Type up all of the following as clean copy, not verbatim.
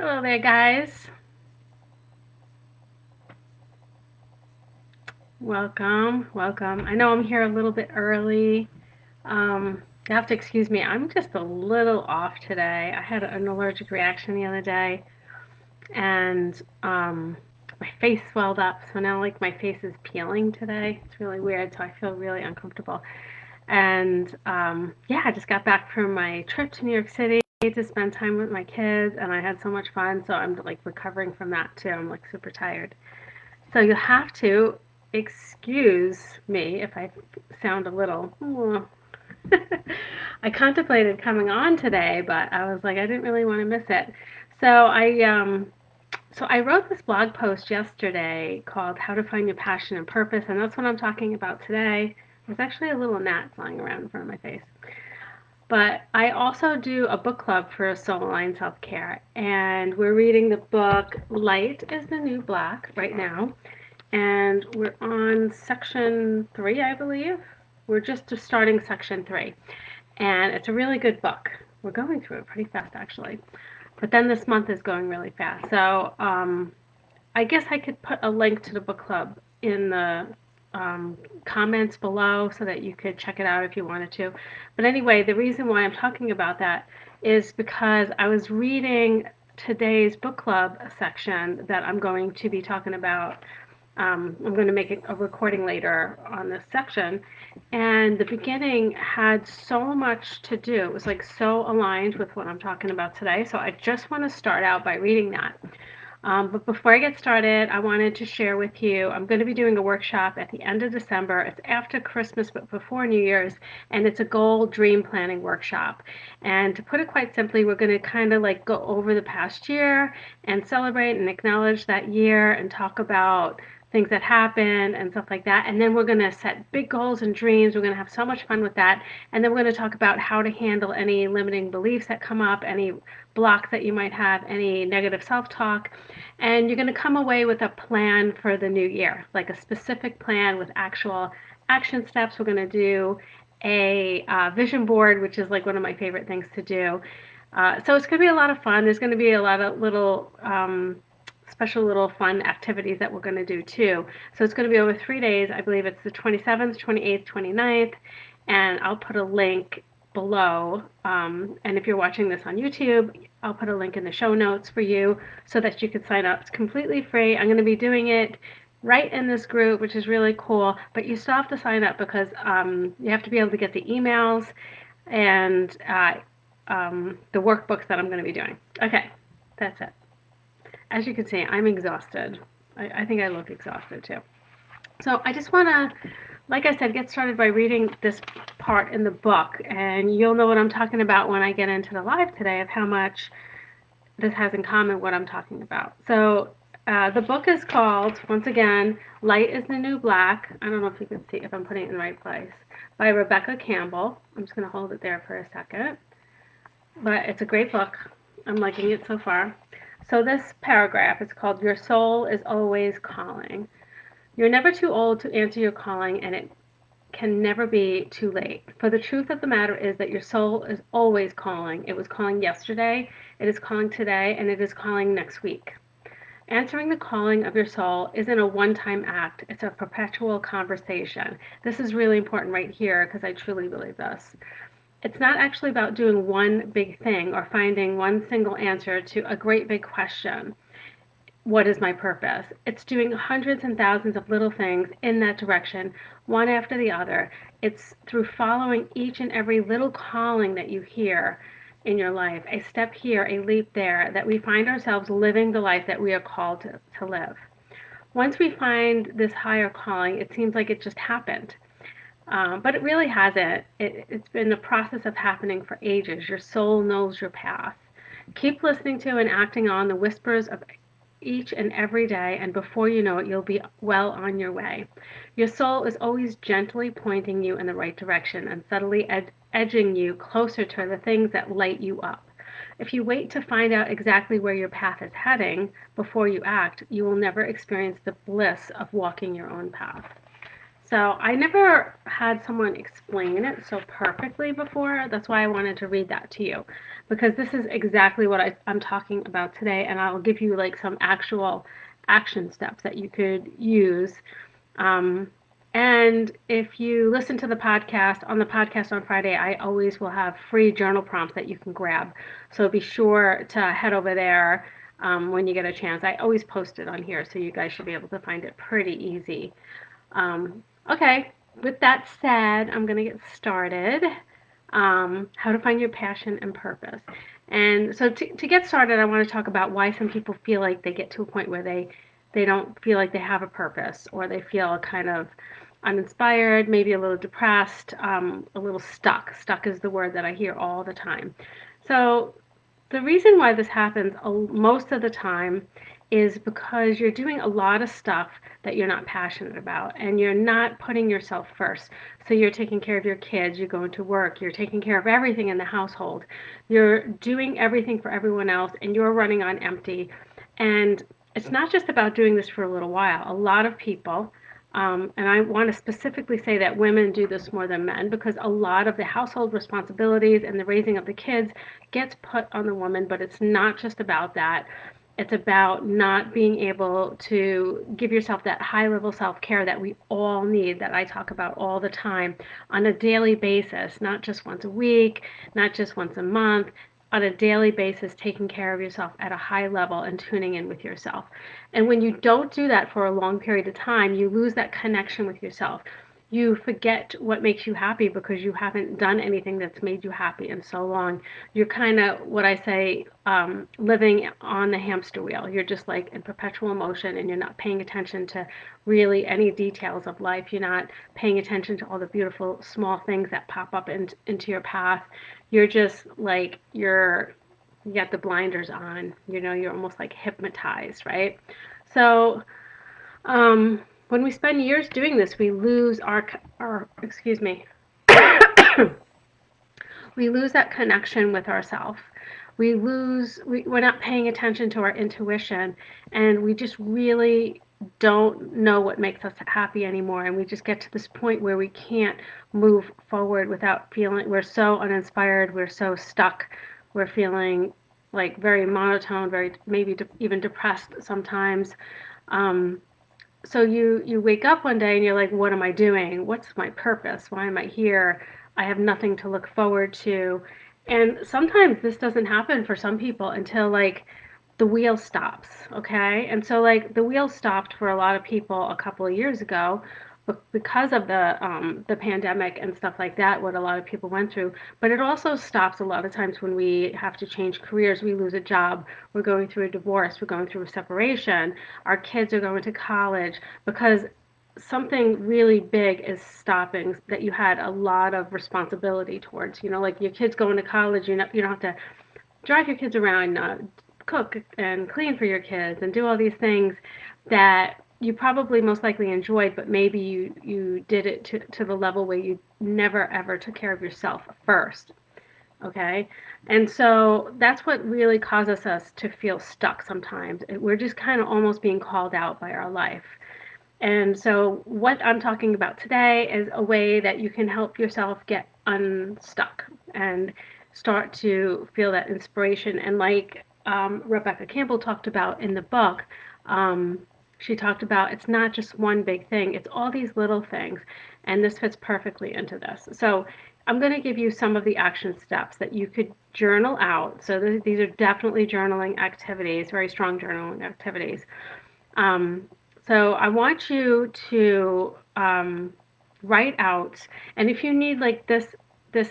Hello there, guys. Welcome, welcome. I know I'm here a little bit early. You have to excuse me. I'm just a little off today. I had an allergic reaction the other day, and my face swelled up. So now, like, my face is peeling today. It's really weird. So I feel really uncomfortable. And yeah, I just got back from my trip to New York City to spend time with my kids, and I had so much fun. So I'm like recovering from that too. I'm like super tired. So you'll have to excuse me if I sound a little. I contemplated coming on today, but I was like, I didn't really want to miss it. So I wrote this blog post yesterday called "How to Find Your Passion and Purpose," and that's what I'm talking about today. There's actually a little gnat flying around in front of my face. But I also do a book club for Soul Line Self Care, and we're reading the book "Light is the New Black" right now, and we're on section 3, I believe. We're just starting section 3, and it's a really good book. We're going through it pretty fast, actually. But then this month is going really fast. So I guess I could put a link to the book club in the comments below so that you could check it out if you wanted to. But anyway, the reason why I'm talking about that is because I was reading today's book club section that I'm going to be talking about. I'm going to make a recording later on this section. And the beginning had so much to do. It was like so aligned with what I'm talking about today. So I just want to start out by reading that. But before I get started, I wanted to share with you, I'm going to be doing a workshop at the end of December. It's after Christmas, but before New Year's, and it's a goal dream planning workshop. And to put it quite simply, we're going to kind of like go over the past year and celebrate and acknowledge that year and talk about things that happen and stuff like that. And then we're going to set big goals and dreams. We're going to have so much fun with that. And then we're going to talk about how to handle any limiting beliefs that come up, any blocks that you might have, any negative self-talk. And you're going to come away with a plan for the new year, like a specific plan with actual action steps. We're going to do a vision board, which is like one of my favorite things to do. So it's going to be a lot of fun. There's going to be a lot of little special little fun activities that we're going to do too. So it's going to be over 3 days. I believe it's the 27th, 28th, 29th, and I'll put a link below. And if you're watching this on YouTube, I'll put a link in the show notes for you so that you can sign up. It's completely free. I'm going to be doing it right in this group, which is really cool. But you still have to sign up because you have to be able to get the emails and the workbooks that I'm going to be doing. Okay, that's it. As you can see, I'm exhausted. I think I look exhausted too. So I just want to, like I said, get started by reading this part in the book, and you'll know what I'm talking about when I get into the live today of how much this has in common what I'm talking about. So the book is called, once again, Light is the New Black. I don't know if you can see if I'm putting it in the right place, by Rebecca Campbell. I'm just going to hold it there for a second. But it's a great book. I'm liking it so far. So this paragraph is called Your Soul is Always Calling. You're never too old to answer your calling, and it can never be too late. For the truth of the matter is that your soul is always calling. It was calling yesterday, it is calling today, and it is calling next week. Answering the calling of your soul isn't a one-time act. It's a perpetual conversation. This is really important right here because I truly believe this. It's not actually about doing one big thing or finding one single answer to a great big question. What is my purpose? It's doing hundreds and thousands of little things in that direction, one after the other. It's through following each and every little calling that you hear in your life, a step here, a leap there, that we find ourselves living the life that we are called to live. Once we find this higher calling, it seems like it just happened. But it really hasn't. It's been a process of happening for ages. Your soul knows your path. Keep listening to and acting on the whispers of each and every day, and before you know it, you'll be well on your way. Your soul is always gently pointing you in the right direction and subtly edging you closer to the things that light you up. If you wait to find out exactly where your path is heading before you act, you will never experience the bliss of walking your own path. So I never had someone explain it so perfectly before. That's why I wanted to read that to you, because this is exactly what I'm talking about today, and I'll give you like some actual action steps that you could use. Um, and if you listen to the podcast, on the podcast on Friday, I always will have free journal prompts that you can grab. So be sure to head over there when you get a chance. I always post it on here, so you guys should be able to find it pretty easy. Okay, with that said, I'm going to get started. How to find your passion and purpose. And so to get started, I want to talk about why some people feel like they get to a point where they don't feel like they have a purpose, or they feel kind of uninspired, maybe a little depressed, a little stuck. Stuck is the word that I hear all the time. So the reason why this happens most of the time is because you're doing a lot of stuff that you're not passionate about, and you're not putting yourself first. So you're taking care of your kids, you're going to work, you're taking care of everything in the household, you're doing everything for everyone else, and you're running on empty. And it's not just about doing this for a little while. A lot of people, and I want to specifically say that women do this more than men, because a lot of the household responsibilities and the raising of the kids gets put on the woman, but it's not just about that. It's about not being able to give yourself that high level self care that we all need, that I talk about all the time on a daily basis, not just once a week, not just once a month, on a daily basis, taking care of yourself at a high level and tuning in with yourself. And when you don't do that for a long period of time, you lose that connection with yourself. You forget what makes you happy because you haven't done anything that's made you happy in so long. You're kind of, what I say, living on the hamster wheel. You're just like in perpetual motion, and you're not paying attention to really any details of life. You're not paying attention to all the beautiful small things that pop up into your path. You're just like, you got the blinders on, you're almost like hypnotized, right? So when we spend years doing this, we lose our excuse me, we lose that connection with ourselves. We're not paying attention to our intuition, and we just really don't know what makes us happy anymore. And we just get to this point where we can't move forward without feeling, we're so uninspired, we're so stuck, we're feeling like very monotone, very maybe even depressed sometimes. Um, so you wake up one day and you're like, what am I doing? What's my purpose? Why am I here? I have nothing to look forward to. And sometimes this doesn't happen for some people until like the wheel stops, okay? And so like the wheel stopped for a lot of people a couple of years ago, because of the pandemic and stuff like that, what a lot of people went through. But it also stops a lot of times when we have to change careers. We lose a job, we're going through a divorce, we're going through a separation, our kids are going to college, because something really big is stopping that you had a lot of responsibility towards. Like your kids going to college, you don't have to drive your kids around, cook and clean for your kids, and do all these things that you probably most likely enjoyed, but maybe you did it to the level where you never ever took care of yourself first. Okay. And so that's what really causes us to feel stuck sometimes. We're just kind of almost being called out by our life. And so, what I'm talking about today is a way that you can help yourself get unstuck and start to feel that inspiration. And like Rebecca Campbell talked about in the book, um, she talked about it's not just one big thing, it's all these little things. And this fits perfectly into this. So, I'm going to give you some of the action steps that you could journal out. So, these are definitely journaling activities, very strong journaling activities. Um, so I want you to write out, and if you need like this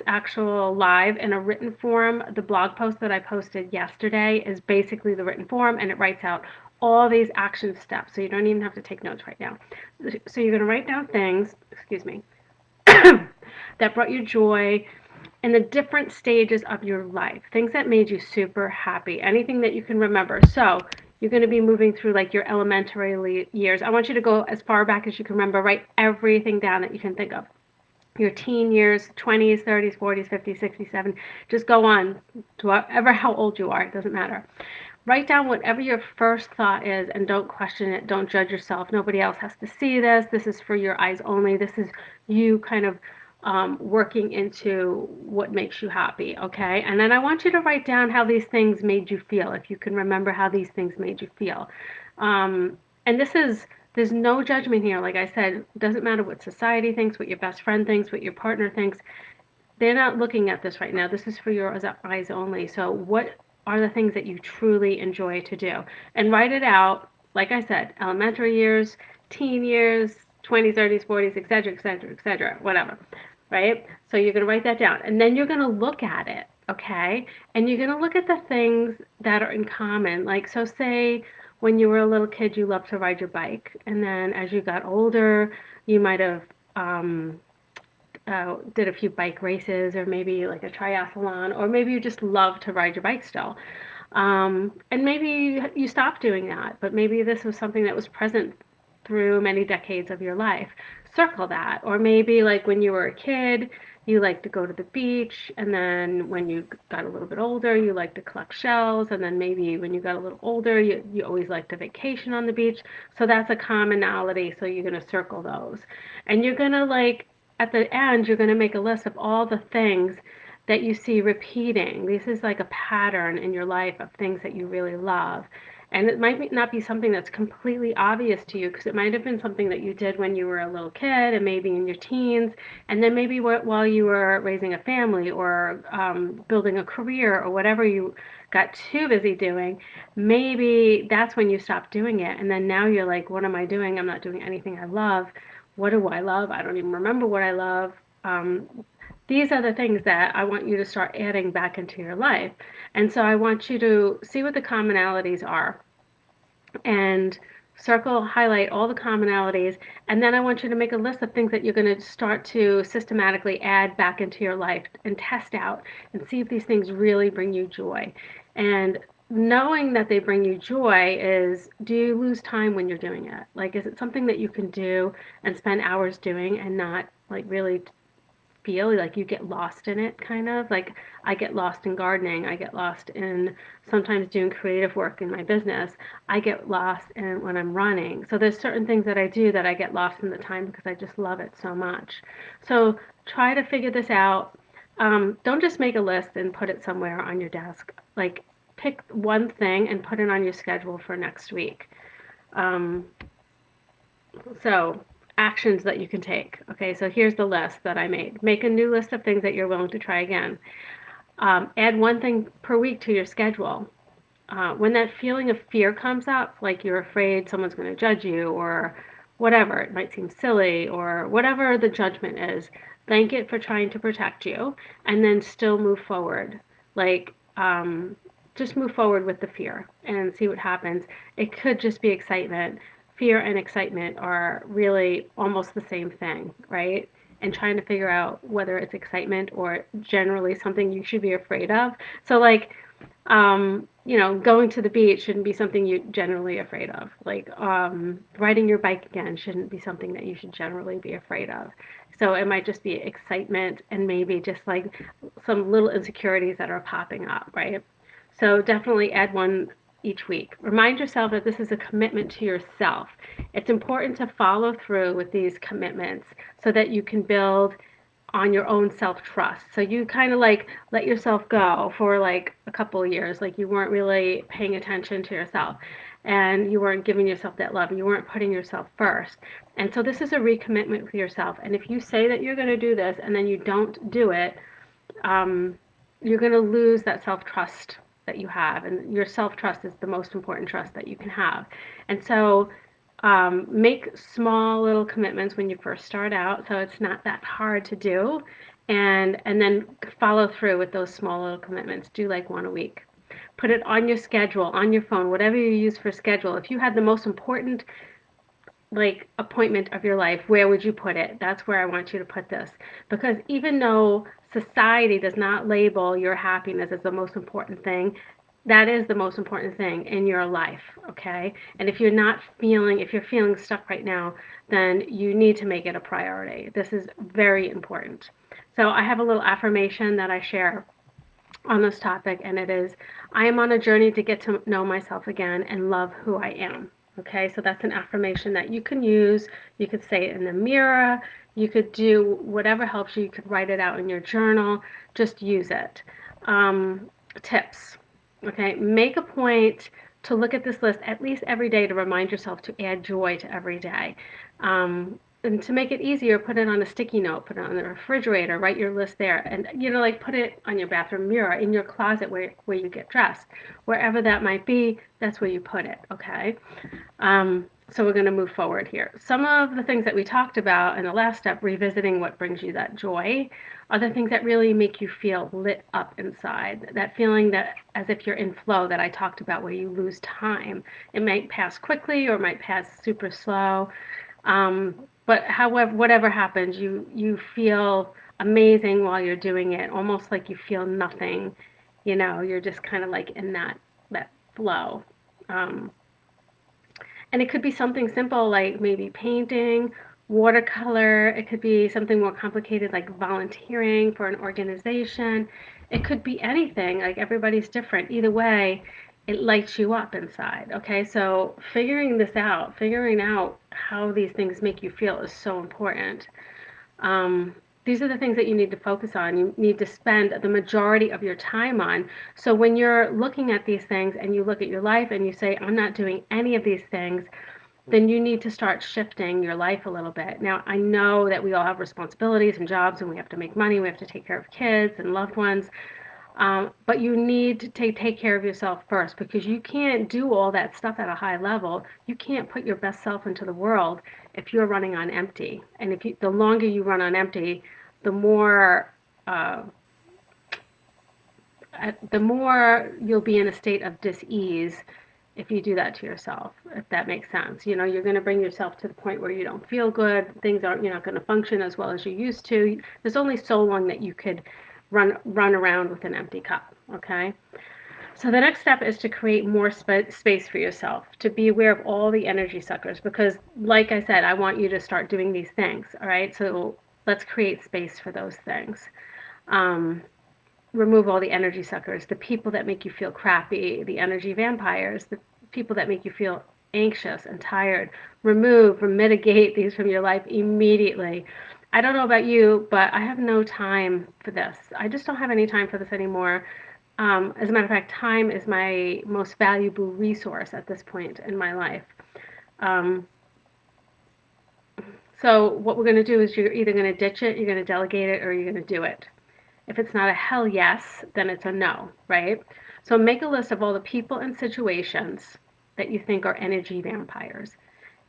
actual live in a written form, the blog post that I posted yesterday is basically the written form, and it writes out all these action steps. So you don't even have to take notes right now. So you're going to write down things, excuse me, that brought you joy in the different stages of your life, things that made you super happy, anything that you can remember. So you're going to be moving through like your elementary years. I want you to go as far back as you can remember, write everything down that you can think of. Your teen years, 20s, 30s, 40s, 50s, 60s, 70s, just go on to whatever how old you are, it doesn't matter. Write down whatever your first thought is and don't question it. Don't judge yourself. Nobody else has to see this. This is for your eyes only. This is you kind of working into what makes you happy, okay? And then I want you to write down how these things made you feel, if you can remember how these things made you feel. And there's no judgment here. Like I said, it doesn't matter what society thinks, what your best friend thinks, what your partner thinks. They're not looking at this right now. This is for your eyes only. So, what are the things that you truly enjoy to do? And write it out, like I said, elementary years, teen years, 20s, 30s, 40s, et cetera, whatever, right? So, you're going to write that down. And then you're going to look at it, okay? And you're going to look at the things that are in common. Like, so say when you were a little kid, you loved to ride your bike. And then as you got older, you might have did a few bike races or maybe like a triathlon, or maybe you just love to ride your bike still. And maybe you stopped doing that, but maybe this was something that was present through many decades of your life. Circle that. Or maybe like when you were a kid, you liked to go to the beach, and then when you got a little bit older, you liked to collect shells, and then maybe when you got a little older, you always liked to vacation on the beach. So that's a commonality. So you're going to circle those. And you're going to like, at the end, you're going to make a list of all the things that you see repeating. This is like a pattern in your life of things that you really love. And it might not be something that's completely obvious to you, because it might have been something that you did when you were a little kid and maybe in your teens, and then maybe while you were raising a family or building a career or whatever you got too busy doing, maybe that's when you stopped doing it. And then now you're like, what am I doing? I'm not doing anything I love. What do I love? I don't even remember what I love. Um, these are the things that I want you to start adding back into your life. And so I want you to see what the commonalities are and circle, highlight all the commonalities. And then I want you to make a list of things that you're going to start to systematically add back into your life and test out and see if these things really bring you joy. And knowing that they bring you joy is, do you lose time when you're doing it? Like, is it something that you can do and spend hours doing and not like really feel like you get lost in it, kind of like I get lost in gardening, I get lost in sometimes doing creative work in my business, I get lost in when I'm running. So there's certain things that I do that I get lost in the time because I just love it so much. So try to figure this out. Don't just make a list and put it somewhere on your desk. Like, pick one thing and put it on your schedule for next week. um, so, actions that you can take. Okay, so here's the list that I made. Make a new list of things that you're willing to try again. Add one thing per week to your schedule. When that feeling of fear comes up, like you're afraid someone's going to judge you or whatever, it might seem silly or whatever the judgment is, thank it for trying to protect you and then still move forward. Like, just move forward with the fear and see what happens. It could just be excitement. Fear and excitement are really almost the same thing, right? And trying to figure out whether it's excitement or generally something you should be afraid of. So, like, going to the beach shouldn't be something you're generally afraid of. Like, riding your bike again shouldn't be something that you should generally be afraid of. So it might just be excitement and maybe just like some little insecurities that are popping up, right? So definitely add one each week. Remind yourself that this is a commitment to yourself. It's important to follow through with these commitments so that you can build on your own self trust. So you kind of like let yourself go for like a couple of years, like you weren't really paying attention to yourself and you weren't giving yourself that love. You weren't putting yourself first. And so this is a recommitment with yourself. And if you say that you're going to do this and then you don't do it, um, you're going to lose that self trust that you have. And your self trust is the most important trust that you can have. And so make small little commitments when you first start out, so it's not that hard to do, and then follow through with those small little commitments. Do like one a week. Put it on your schedule, on your phone, whatever you use for schedule. If you had the most important like appointment of your life, where would you put it? That's where I want you to put this. Because even though society does not label your happiness as the most important thing, that is the most important thing in your life, okay? And if you're feeling stuck right now, then you need to make it a priority. This is very important. So I have a little affirmation that I share on this topic, and it is I am on a journey to get to know myself again and love who I am. Okay, so that's an affirmation that you can use. You could say it in the mirror. You could do whatever helps you. You could write it out in your journal. Just use it. Um, Tips. Okay, make a point to look at this list at least every day to remind yourself to add joy to every day. And to make it easier, put it on a sticky note, put it on the refrigerator, write your list there, and like put it on your bathroom mirror, in your closet where you get dressed, wherever that might be. That's where you put it. Okay. So we're going to move forward here. Some of the things that we talked about in the last step, revisiting what brings you that joy, are the things that really make you feel lit up inside. That feeling that as if you're in flow that I talked about, where you lose time. It might pass quickly or it might pass super slow. But however, whatever happens, you feel amazing while you're doing it, almost like you feel nothing. You're just kind of like in that flow. Um, and it could be something simple like maybe painting, watercolor. It could be something more complicated like volunteering for an organization. It could be anything. Like everybody's different. Either way, it lights you up inside. Okay, so figuring out how these things make you feel is so important. Um, these are the things that you need to focus on. You need to spend the majority of your time on. So when you're looking at these things and you look at your life and you say, I'm not doing any of these things, then you need to start shifting your life a little bit. Now, I know that we all have responsibilities and jobs and we have to make money, we have to take care of kids and loved ones. But you need to take care of yourself first because you can't do all that stuff at a high level. You can't put your best self into the world if you're running on empty. And the longer you run on empty, the more uh, the more you'll be in a state of dis-ease if you do that to yourself, if that makes sense. You're going to bring yourself to the point where you don't feel good, you're not going to function as well as you used to. There's only so long that you could run around with an empty cup, okay? So the next step is to create more space for yourself, to be aware of all the energy suckers because like I said, I want you to start doing these things, all right? So let's create space for those things. Um, Remove all the energy suckers, the people that make you feel crappy, the energy vampires, the people that make you feel anxious and tired. Remove or mitigate these from your life immediately. I don't know about you, but I have no time for this. I just don't have any time for this anymore. As a matter of fact, time is my most valuable resource at this point in my life. Um, so what we're going to do is you're either going to ditch it, you're going to delegate it, or you're going to do it. If it's not a hell yes, then it's a no, right? So make a list of all the people and situations that you think are energy vampires.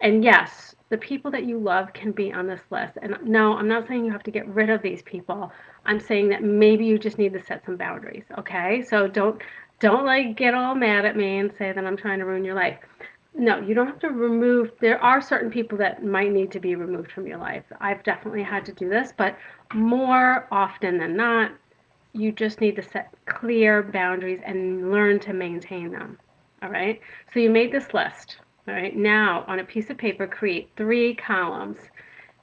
And yes, the people that you love can be on this list. And no, I'm not saying you have to get rid of these people. I'm saying that maybe you just need to set some boundaries, okay? So don't like get all mad at me and say that I'm trying to ruin your life. No, you don't have to remove. There are certain people that might need to be removed from your life. I've definitely had to do this, but more often than not, you just need to set clear boundaries and learn to maintain them. All right. So you made this list. All right. Now on a piece of paper, create 3 columns,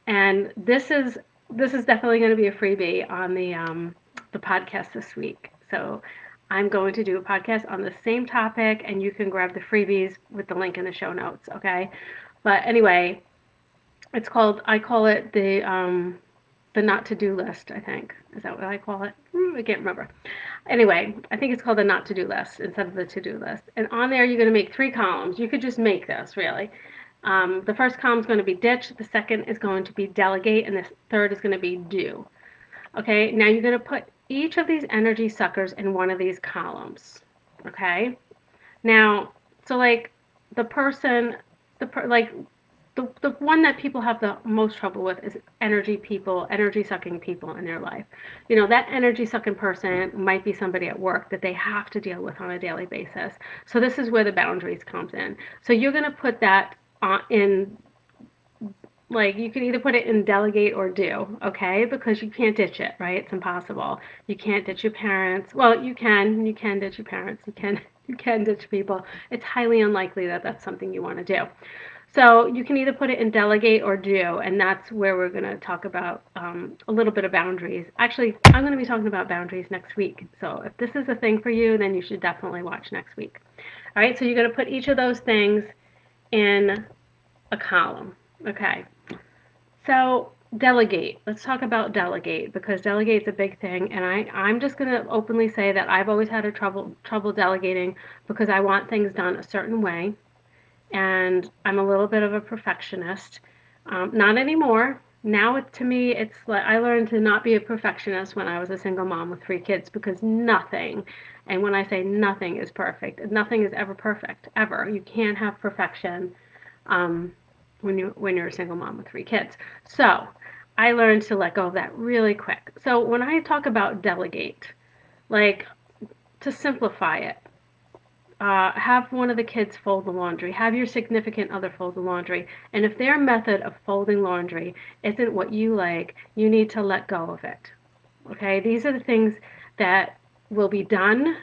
and this is definitely going to be a freebie on the podcast this week. So I'm going to do a podcast on the same topic, and you can grab the freebies with the link in the show notes. Okay. But anyway, I call it the not to do list, I think. Is that what I call it? I can't remember. Anyway, I think it's called the not to do list instead of the to do list. And on there, you're going to make 3 columns. You could just make this, really. The first column is going to be ditch, the second is going to be delegate, and the third is going to be do. Okay, now you're going to put each of these energy suckers in one of these columns. Okay, now, so like the person, like the one that people have the most trouble with is energy sucking people in their life. That energy sucking person might be somebody at work that they have to deal with on a daily basis. So this is where the boundaries comes in. So you're going to put that in, like, you can either put it in delegate or do, okay? Because you can't ditch it, right? It's impossible. You can't ditch your parents. Well, you can ditch your parents. You can ditch people. It's highly unlikely that that's something you want to do. So you can either put it in delegate or do, and that's where we're going to talk about a little bit of boundaries. Actually, I'm going to be talking about boundaries next week. So if this is a thing for you, then you should definitely watch next week. All right, so you're going to put each of those things in a column. Okay, so delegate. Let's talk about delegate because delegate's a big thing, and I'm just going to openly say that I've always had a trouble delegating because I want things done a certain way and I'm a little bit of a perfectionist. Not anymore. Now, to me, it's like I learned to not be a perfectionist when I was a single mom with three kids because nothing, and when I say nothing is perfect, nothing is ever perfect, ever. You can't have perfection um, when you're a single mom with three kids. So I learned to let go of that really quick. So when I talk about delegate, like to simplify it, have one of the kids fold the laundry. Have your significant other fold the laundry. And if their method of folding laundry isn't what you like, you need to let go of it. Okay? These are the things that will be done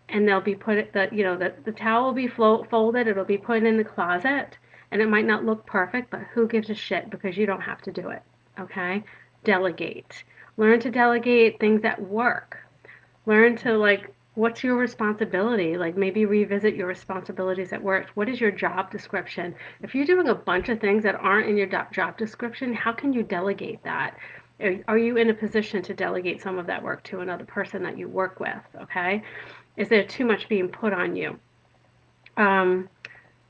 and they'll be put the towel will be folded, it'll be put in the closet and it might not look perfect, but who gives a shit because you don't have to do it. Okay? Delegate. Learn to delegate things that work. Learn to like what's your responsibility? Like maybe revisit your responsibilities at work. What is your job description? If you're doing a bunch of things that aren't in your job description, how can you delegate that? Are you in a position to delegate some of that work to another person that you work with? Okay. Is there too much being put on you? Um,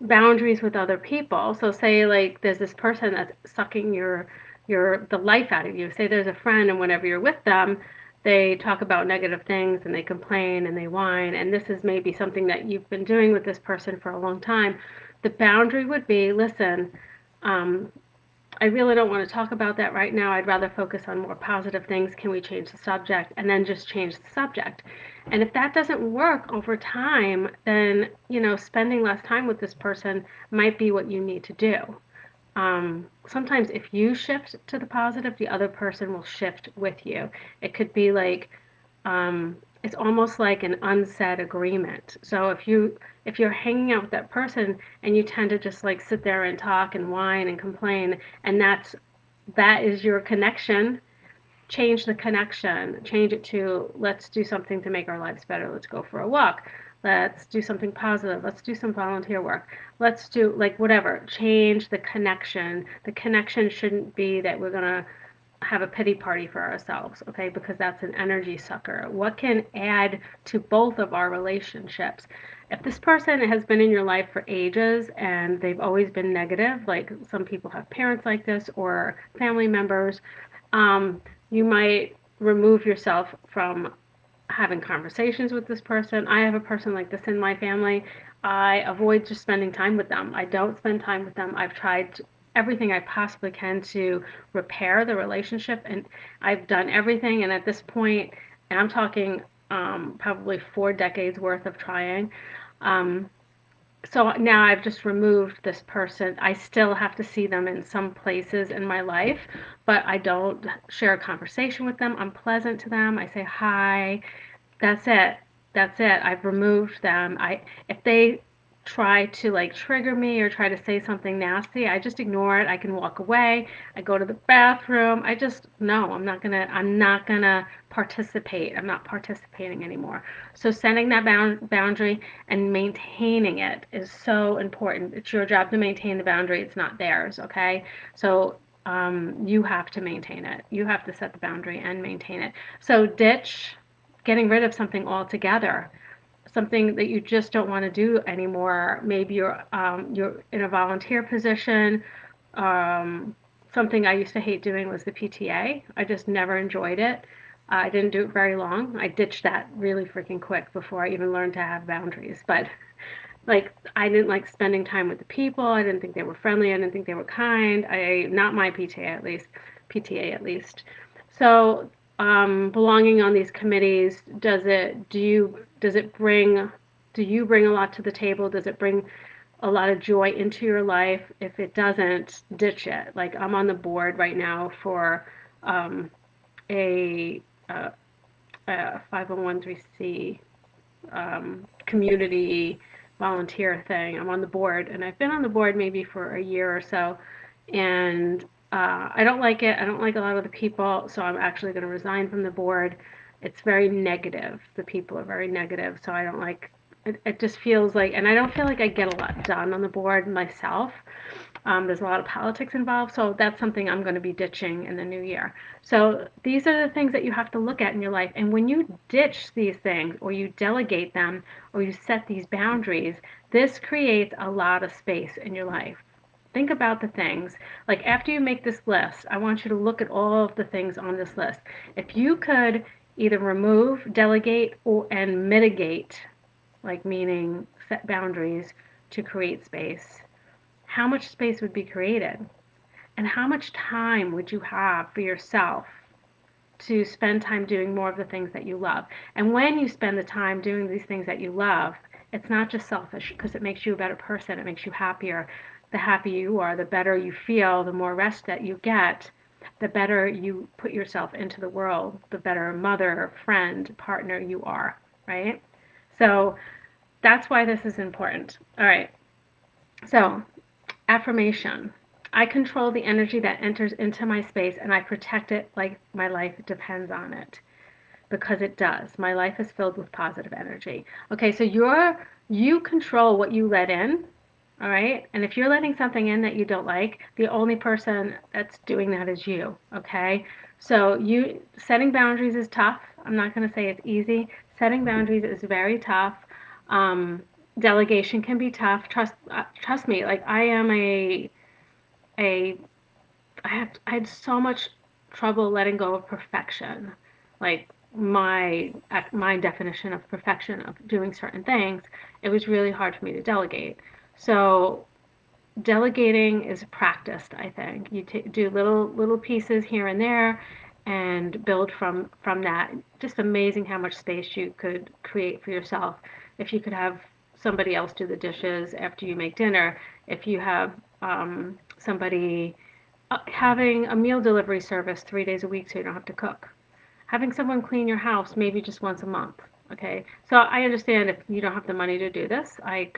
Boundaries with other people. So say like there's this person that's sucking your the life out of you. Say there's a friend and whenever you're with them, they talk about negative things and they complain and they whine and this is maybe something that you've been doing with this person for a long time. The boundary would be, listen, um, I really don't want to talk about that right now. I'd rather focus on more positive things. Can we change the subject? And then just change the subject. And if that doesn't work over time, then, spending less time with this person might be what you need to do. Sometimes if you shift to the positive, the other person will shift with you. It could be like it's almost like an unsaid agreement. So if you're hanging out with that person and you tend to just like sit there and talk and whine and complain, and that is your connection, change the connection. Change it to let's do something to make our lives better. Let's go for a walk. Let's do something positive. Let's do some volunteer work. Let's do like whatever. Change the connection. The connection shouldn't be that we're gonna have a pity party for ourselves, okay? Because that's an energy sucker. What can add to both of our relationships? If this person has been in your life for ages and they've always been negative, like some people have parents like this or family members, you might remove yourself from having conversations with this person. I have a person like this in my family. I avoid just spending time with them. I don't spend time with them. I've tried everything I possibly can to repair the relationship, and I've done everything. And at this point, and I'm talking probably 4 decades worth of trying. Um, so now I've just removed this person. I still have to see them in some places in my life, but I don't share a conversation with them. I'm pleasant to them. I say hi. That's it. That's it. I've removed them. If they try to like trigger me or try to say something nasty, I just ignore it. I can walk away. I go to the bathroom. I just no, I'm not gonna participate. I'm not participating anymore. So setting that boundary and maintaining it is so important. It's your job to maintain the boundary. It's not theirs, okay? So you have to maintain it. You have to set the boundary and maintain it. So ditch getting rid of something altogether, something that you just don't want to do anymore. Maybe you're in a volunteer position. Um, Something I used to hate doing was the PTA. I just never enjoyed it. I didn't do it very long. I ditched that really freaking quick before I even learned to have boundaries. But like I didn't like spending time with the people. I didn't think they were friendly. I didn't think they were kind. Not my PTA at least, PTA at least. So belonging on these committees, do you bring a lot to the table? Does it bring a lot of joy into your life? If it doesn't, ditch it. Like I'm on the board right now for um, a, a 501c community volunteer thing. I'm on the board, and I've been on the board maybe for a year or so, and I don't like it. I don't like a lot of the people, so I'm actually going to resign from the board. It's very negative. The people are very negative, so I don't like it. It just feels like, and I don't feel like I get a lot done on the board myself. There's a lot of politics involved, so that's something I'm going to be ditching in the new year. So these are the things that you have to look at in your life. And when you ditch these things, or you delegate them, or you set these boundaries, this creates a lot of space in your life. Think about the things. Like after you make this list, I want you to look at all of the things on this list. If you could either remove, delegate, or and mitigate, like meaning set boundaries to create space, how much space would be created? And how much time would you have for yourself to spend time doing more of the things that you love? And when you spend the time doing these things that you love, it's not just selfish because it makes you a better person, it makes you happier. The happier you are, the better you feel, the more rest that you get, the better you put yourself into the world, the better mother, friend, partner you are, right? So that's why this is important. All right. So affirmation. I control the energy that enters into my space and I protect it like my life depends on it because it does. My life is filled with positive energy. Okay, so you control what you let in, all right? And if you're letting something in that you don't like, the only person that's doing that is you, okay? So you setting boundaries is tough. I'm not going to say it's easy. Setting boundaries is very tough. Um, Delegation can be tough. Trust me. Like I am a I had so much trouble letting go of perfection. Like my definition of perfection of doing certain things, it was really hard for me to delegate. So delegating is practiced, I think. You do little pieces here and there and build from that. Just amazing how much space you could create for yourself if you could have somebody else do the dishes after you make dinner, if you have somebody having a meal delivery service 3 days a week so you don't have to cook, having someone clean your house maybe just once a month. Okay, so I understand if you don't have the money to do this. I've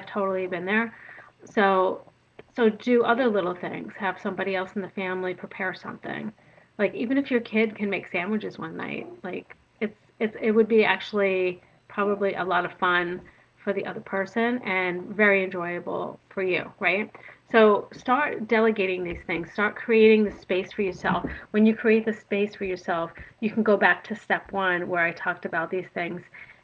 totally been there. So, so do other little things. Have somebody else in the family prepare something. Like even if your kid can make sandwiches one night, like it would be actually probably a lot of fun for the other person and very enjoyable for you, right? So start delegating these things. Start creating the space for yourself. When you create the space for yourself, you can go back to step one where I talked about these things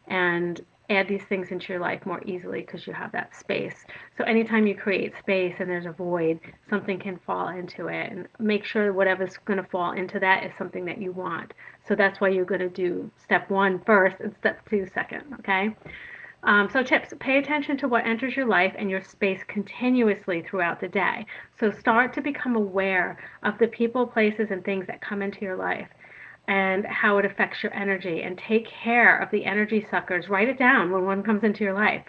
and add these things into your life more easily because you have that space. So anytime you create space and there's a void, something can fall into it, and make sure whatever's going to fall into that is something that you want. So that's why you're going to do step one first and step two second, okay? So tips, pay attention to what enters your life and your space continuously throughout the day. So start to become aware of the people, places, and things that come into your life and how it affects your energy, and take care of the energy suckers. Write it down when one comes into your life.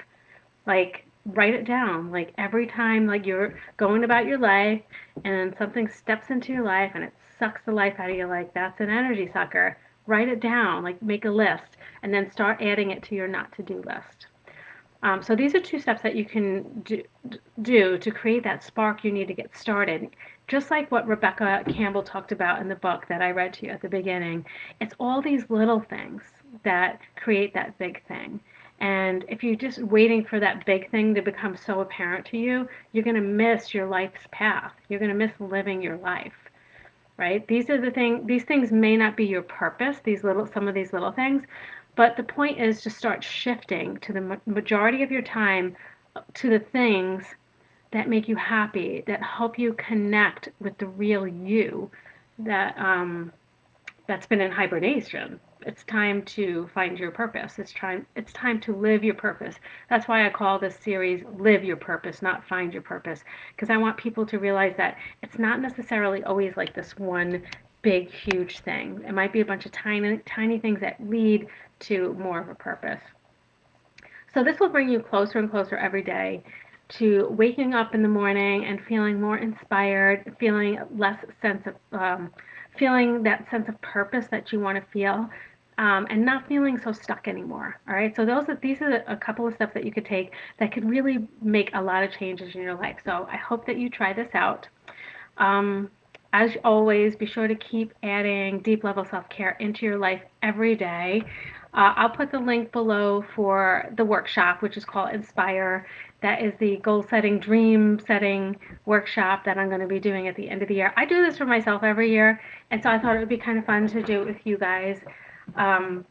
Like write it down. Like every time like you're going about your life and something steps into your life and it sucks the life out of you, like that's an energy sucker. Write it down, like make a list and then start adding it to your not to do list. So these are two steps that you can do to create that spark you need to get started. Just like what Rebecca Campbell talked about in the book that I read to you at the beginning, it's all these little things that create that big thing. And if you're just waiting for that big thing to become so apparent to you, you're going to miss your life's path. You're going to miss living your life, right? These things may not be your purpose, some of these little things, but the point is to start shifting to the majority of your time to the things that make you happy, that help you connect with the real you that that's been in hibernation. It's time to find your purpose. It's time to live your purpose. That's why I call this series Live Your Purpose, not Find Your Purpose, because I want people to realize that it's not necessarily always like this one big huge thing. It might be a bunch of tiny things that lead to more of a purpose. So this will bring you closer and closer every day to waking up in the morning and feeling more inspired, feeling that sense of purpose that you want to feel. and not feeling so stuck anymore. All right. So these are a couple of steps that you could take that could really make a lot of changes in your life. So I hope that you try this out. Um, as always, be sure to keep adding deep level self care into your life every day. I'll put the link below for the workshop, which is called Inspire. That is the goal setting, dream setting workshop that I'm going to be doing at the end of the year. I do this for myself every year, and so I thought it would be kind of fun to do it with you guys. Um,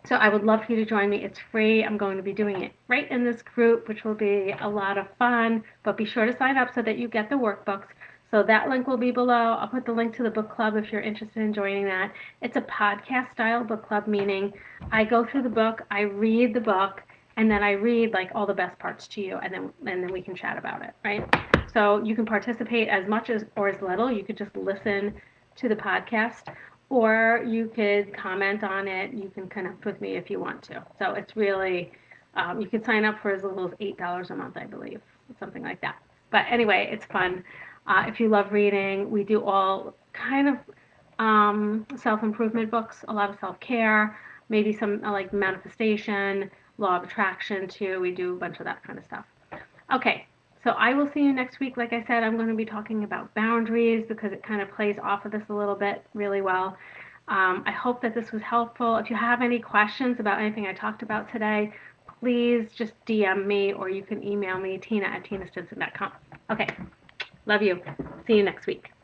so I would love for you to join me. It's free. I'm going to be doing it right in this group, which will be a lot of fun. But be sure to sign up so that you get the workbooks. So that link will be below. I'll put the link to the book club if you're interested in joining that. It's a podcast style book club, meaning I go through the book, I read the book, and then I read like all the best parts to you, and then we can chat about it, right? So you can participate as much as or as little. You could just listen to the podcast, or you could comment on it. You can connect with me if you want to. So it's really, you can sign up for as little as $8 a month, I believe, something like that. But anyway, it's fun. If you love reading, we do all kind of self-improvement books, a lot of self-care, maybe some like manifestation, law of attraction too. We do a bunch of that kind of stuff. Okay, so I will see you next week. Like I said, I'm going to be talking about boundaries because it kind of plays off of this a little bit really well. I hope that this was helpful. If you have any questions about anything I talked about today, please just DM me or you can email me, tina@tinastinson.com. Okay, love you. See you next week.